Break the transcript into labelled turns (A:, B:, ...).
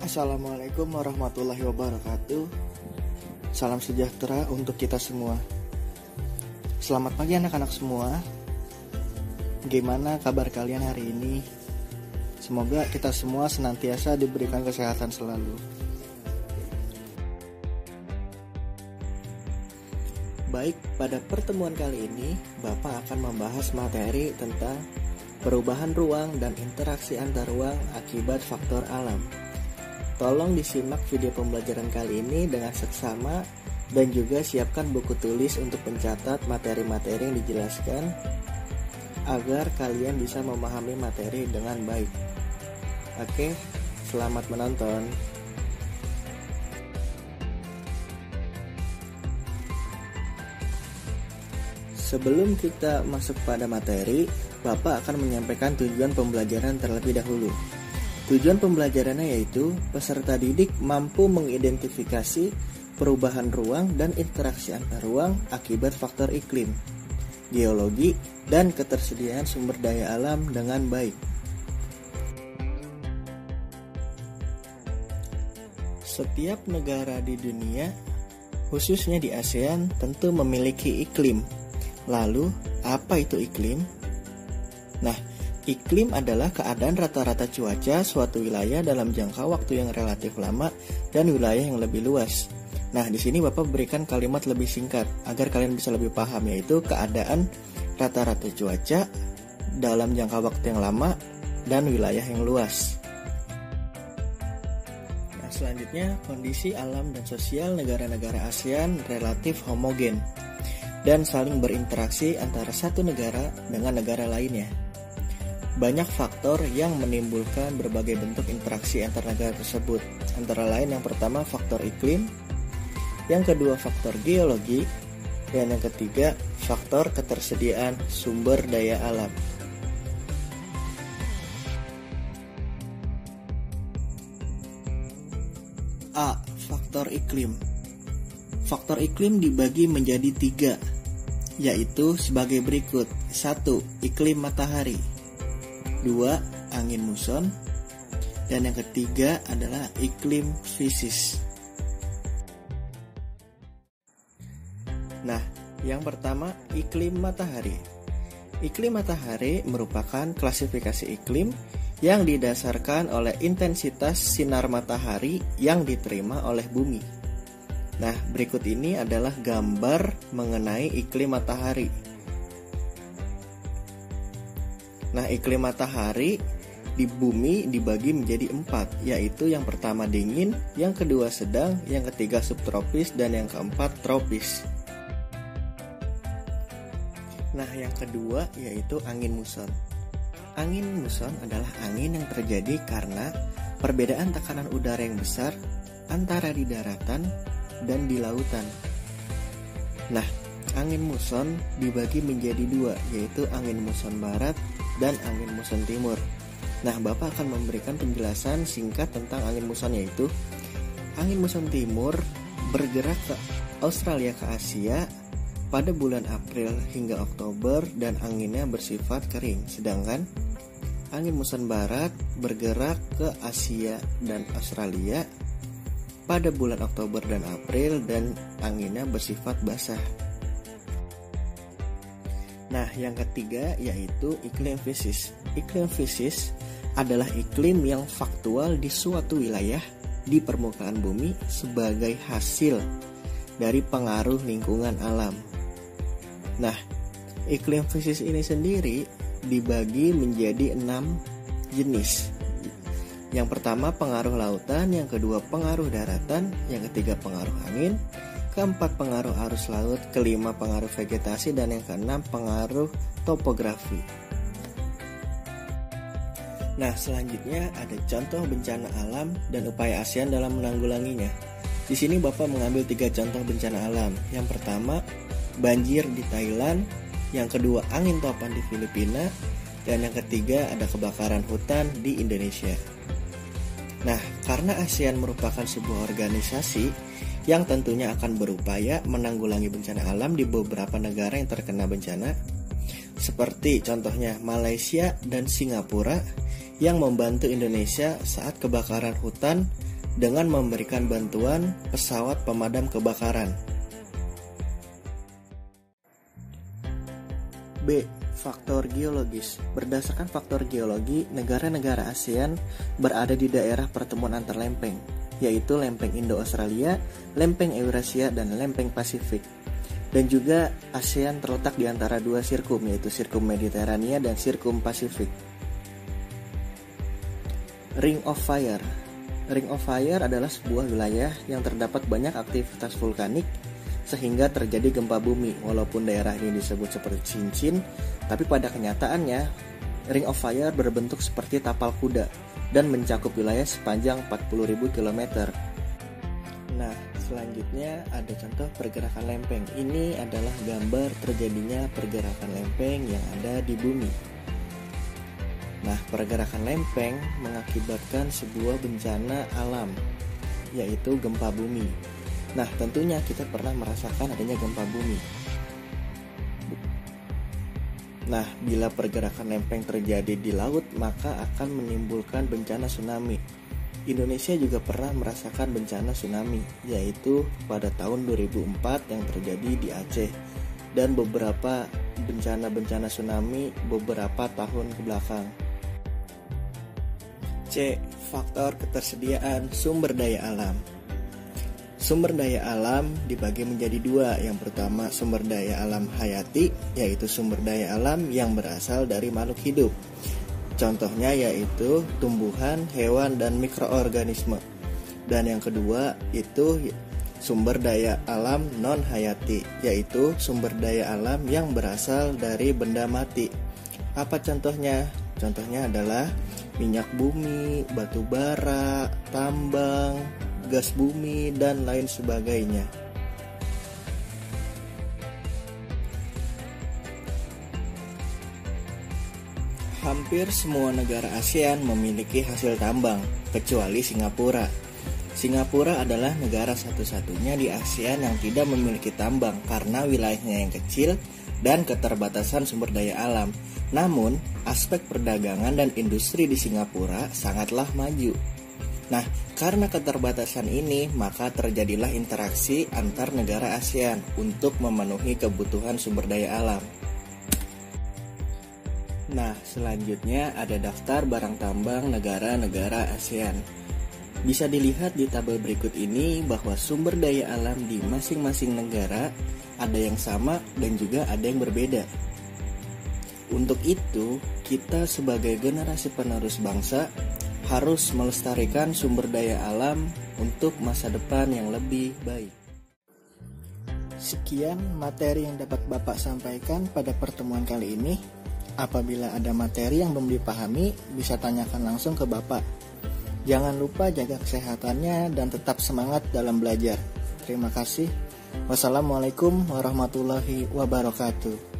A: Assalamualaikum warahmatullahi wabarakatuh. Salam sejahtera untuk kita semua. Selamat pagi anak-anak semua. Gimana kabar kalian hari ini? Semoga kita semua senantiasa diberikan kesehatan selalu. Baik, pada pertemuan kali ini Bapak akan membahas materi tentang perubahan ruang dan interaksi antar ruang akibat faktor alam. Tolong disimak video pembelajaran kali ini dengan seksama dan juga siapkan buku tulis untuk mencatat materi-materi yang dijelaskan agar kalian bisa memahami materi dengan baik. Oke, selamat menonton. Sebelum kita masuk pada materi, Bapak akan menyampaikan tujuan pembelajaran terlebih dahulu. Tujuan pembelajarannya yaitu peserta didik mampu mengidentifikasi perubahan ruang dan interaksi antar ruang akibat faktor iklim, geologi, dan ketersediaan sumber daya alam dengan baik. Setiap negara di dunia, khususnya di ASEAN, tentu memiliki iklim. Lalu, apa itu iklim? Nah, iklim adalah keadaan rata-rata cuaca suatu wilayah dalam jangka waktu yang relatif lama dan wilayah yang lebih luas. Nah, di sini Bapak berikan kalimat lebih singkat agar kalian bisa lebih paham, yaitu keadaan rata-rata cuaca dalam jangka waktu yang lama dan wilayah yang luas. Nah, selanjutnya kondisi alam dan sosial negara-negara ASEAN relatif homogen dan saling berinteraksi antara satu negara dengan negara lainnya. Banyak faktor yang menimbulkan berbagai bentuk interaksi antar negara tersebut. Antara lain yang pertama faktor iklim, yang kedua faktor geologi, dan yang ketiga faktor ketersediaan sumber daya alam. A. Faktor iklim. Faktor iklim dibagi menjadi 3, yaitu sebagai berikut. 1. Iklim matahari, 2. Angin muson, dan yang ketiga adalah iklim fisis. Nah, yang pertama iklim matahari. Iklim matahari merupakan klasifikasi iklim yang didasarkan oleh intensitas sinar matahari yang diterima oleh bumi. Nah, berikut ini adalah gambar mengenai iklim matahari. Nah, iklim matahari di bumi dibagi menjadi 4, yaitu yang pertama dingin, yang kedua sedang, yang ketiga subtropis, dan yang keempat tropis. Nah, yang kedua yaitu angin muson. Angin muson adalah angin yang terjadi karena perbedaan tekanan udara yang besar antara di daratan dan di lautan. Nah, angin muson dibagi menjadi 2, yaitu angin muson barat dan angin muson timur. Nah, Bapak akan memberikan penjelasan singkat tentang angin muson, yaitu angin muson timur bergerak ke Australia ke Asia pada bulan April hingga Oktober dan anginnya bersifat kering. Sedangkan angin muson barat bergerak ke Asia dan Australia pada bulan Oktober dan April dan anginnya bersifat basah. Nah, yang ketiga yaitu iklim fisis. Iklim fisis adalah iklim yang faktual di suatu wilayah di permukaan bumi sebagai hasil dari pengaruh lingkungan alam. Nah, iklim fisis ini sendiri dibagi menjadi 6 jenis. Yang pertama pengaruh lautan, yang kedua pengaruh daratan, yang ketiga pengaruh angin, keempat pengaruh arus laut, kelima pengaruh vegetasi, dan yang keenam pengaruh topografi. Nah, selanjutnya ada contoh bencana alam dan upaya ASEAN dalam menanggulanginya. Di sini Bapak mengambil 3 contoh bencana alam. Yang pertama, banjir di Thailand, yang kedua angin topan di Filipina, dan yang ketiga ada kebakaran hutan di Indonesia. Nah, karena ASEAN merupakan sebuah organisasi yang tentunya akan berupaya menanggulangi bencana alam di beberapa negara yang terkena bencana, seperti contohnya Malaysia dan Singapura yang membantu Indonesia saat kebakaran hutan dengan memberikan bantuan pesawat pemadam kebakaran. B. Faktor geologis. Berdasarkan faktor geologi, negara-negara ASEAN berada di daerah pertemuan antar lempeng, yaitu lempeng Indo-Australia, lempeng Eurasia, dan lempeng Pasifik. Dan juga ASEAN terletak di antara dua sirkum, yaitu sirkum Mediterania dan sirkum Pasifik. Ring of Fire. Ring of Fire adalah sebuah wilayah yang terdapat banyak aktivitas vulkanik sehingga terjadi gempa bumi. Walaupun daerah ini disebut seperti cincin, tapi pada kenyataannya Ring of Fire berbentuk seperti tapal kuda dan mencakup wilayah sepanjang 40.000 km. Nah, selanjutnya ada contoh pergerakan lempeng. Ini adalah gambar terjadinya pergerakan lempeng yang ada di bumi. Nah, pergerakan lempeng mengakibatkan sebuah bencana alam, yaitu gempa bumi. Nah, tentunya kita pernah merasakan adanya gempa bumi. Nah, bila pergerakan lempeng terjadi di laut, maka akan menimbulkan bencana tsunami. Indonesia juga pernah merasakan bencana tsunami, yaitu pada tahun 2004 yang terjadi di Aceh, dan beberapa bencana-bencana tsunami beberapa tahun ke belakang. C. Faktor ketersediaan sumber daya alam. Sumber daya alam dibagi menjadi dua. Yang pertama sumber daya alam hayati, yaitu sumber daya alam yang berasal dari makhluk hidup. Contohnya yaitu tumbuhan, hewan, dan mikroorganisme. Dan yang kedua itu sumber daya alam non-hayati, yaitu sumber daya alam yang berasal dari benda mati. Apa contohnya? Contohnya adalah minyak bumi, batu bara, tambang, gas bumi, dan lain sebagainya. Hampir semua negara ASEAN memiliki hasil tambang, kecuali Singapura. Singapura adalah negara satu-satunya di ASEAN yang tidak memiliki tambang karena wilayahnya yang kecil dan keterbatasan sumber daya alam. Namun, aspek perdagangan dan industri di Singapura sangatlah maju. Nah, karena keterbatasan ini, maka terjadilah interaksi antar negara ASEAN untuk memenuhi kebutuhan sumber daya alam. Nah, selanjutnya ada daftar barang tambang negara-negara ASEAN. Bisa dilihat di tabel berikut ini bahwa sumber daya alam di masing-masing negara ada yang sama dan juga ada yang berbeda. Untuk itu, kita sebagai generasi penerus bangsa harus melestarikan sumber daya alam untuk masa depan yang lebih baik. Sekian materi yang dapat Bapak sampaikan pada pertemuan kali ini. Apabila ada materi yang belum dipahami, bisa tanyakan langsung ke Bapak. Jangan lupa jaga kesehatannya dan tetap semangat dalam belajar. Terima kasih. Wassalamualaikum warahmatullahi wabarakatuh.